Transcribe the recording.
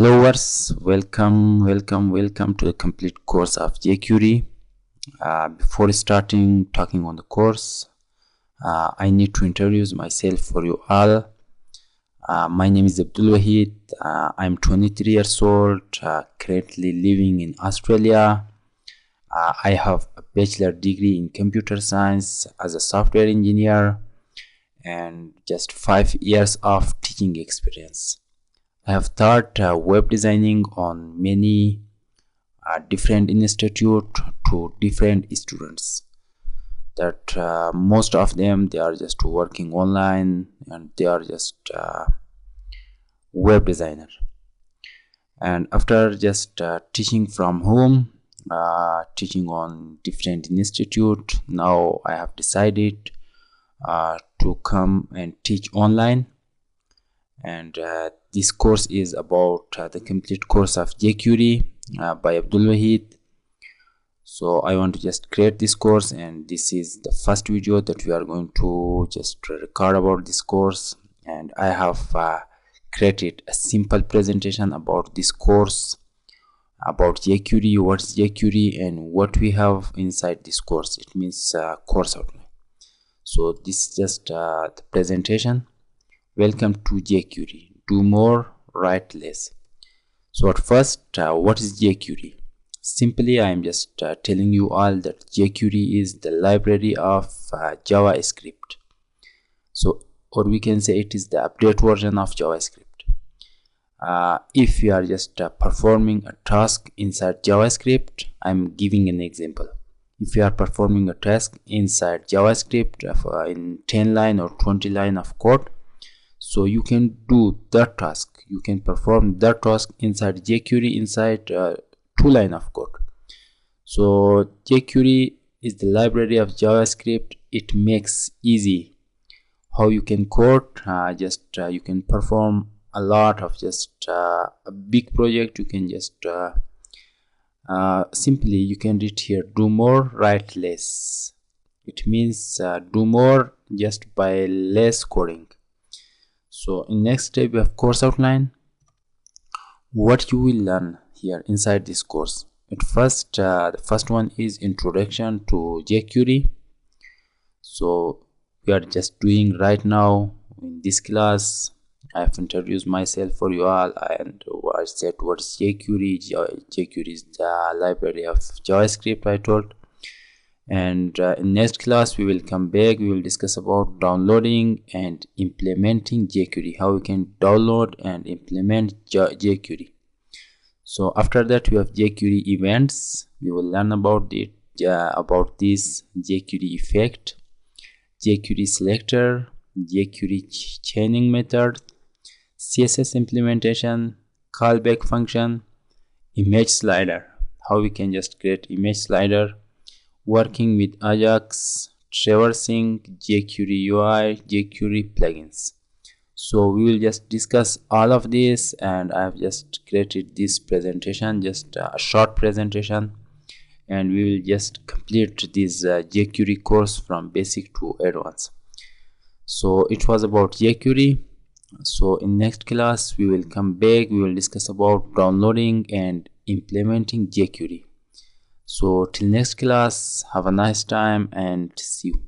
Hello viewers, welcome to the complete course of jQuery. Before starting talking on the course, I need to introduce myself for you all. My name is Abdul Wahid. I'm 23 years old, currently living in Australia. I have a bachelor degree in computer science as a software engineer and just 5 years of teaching experience. I have taught web designing on many different institutes to different students. That most of them they are just working online and they are just web designer. And after just teaching from home, teaching on different institute, now I have decided to come and teach online. And this course is about the complete course of jQuery by Abdul Wahid. So I want to just create this course, and this is the first video that we are going to just record about this course. And I have created a simple presentation about this course, about jQuery, what's jQuery, and what we have inside this course. It means course outline. So this is just the presentation. Welcome to jQuery. Do more, write less. So at first, what is jQuery? Simply, I am just telling you all that jQuery is the library of JavaScript. So, or we can say it is the update version of JavaScript. If you are just performing a task inside JavaScript, I'm giving an example. If you are performing a task inside JavaScript in 10 line or 20 line of code, so you can do that task, you can perform that task inside jQuery inside 2 line of code. So jQuery is the library of JavaScript. It makes easy how you can code. You can perform a lot of just a big project. You can just simply you can read here, do more, write less. It means do more just by less coding. So in next step we have course outline. What you will learn here inside this course. At first, the first one is introduction to jQuery. So we are just doing right now in this class. I have introduced myself for you all, and I said what's jQuery. jQuery is the library of JavaScript, I told. And in next class we will come back, we will discuss about downloading and implementing jQuery, how we can download and implement jQuery. So after that we have jQuery events. We will learn about it, about this jQuery effect, jQuery selector, jQuery chaining method, CSS implementation, callback function, image slider, how we can just create image slider, working with Ajax, traversing jQuery UI, jQuery plugins. So we will just discuss all of this, and I have just created this presentation, just a short presentation, and we will just complete this jQuery course from basic to advanced. So it was about jQuery. So in next class we will come back, we will discuss about downloading and implementing jQuery. So till next class, have a nice time and see you.